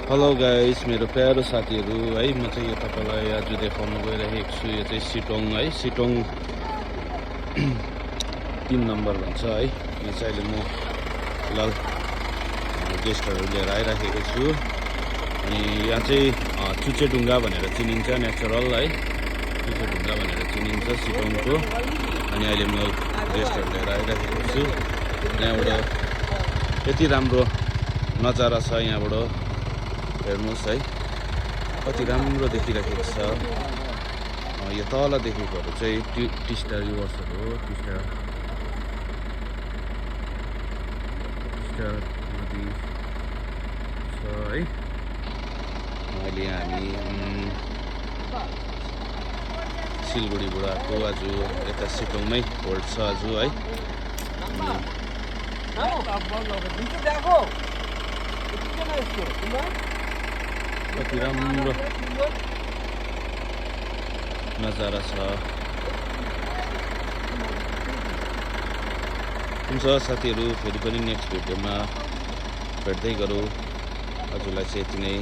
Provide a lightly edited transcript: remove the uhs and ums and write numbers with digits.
Hello guys, मेरो प्यारो साथीहरू है, म चाहिँ यो तपाईँलाई आज देखाउन गइरहेको छु। यो चाहिँ सिटोङ है, सिटोङ 3 नम्बर भन्छ है। यो चाहिँ अहिले म फिलहाल गेस्टहरू लिएर आइराखेको छु। अनि यहाँ चाहिँ चुचेढुङ्गा भनेर चिनिन्छ, नेचुरल है, चुचेढुङ्गा भनेर चिनिन्छ सिटोङको। अनि अहिले म गेस्टहरू लिएर आइराखेको छु। यहाँबाट यति राम्रो नजारा छ, यहाँबाट हेर्नुहोस् है, कति राम्रो देखिरहेको छ। यो तल देखेकोहरू चाहिँ टिस्टा रिभर्सहरू हो, टिस्टा नदी छ है। अहिले हामी सिलगढीबाट आएको, आज यता सिटोङमै होल्ड छ आज है। कति राम्रो नजारा छ। हुन्छ साथीहरू, फेरि पनि नेक्स्ट भिडियोमा भेट्दै गरौँ। हजुरलाई चाहिँ यति नै।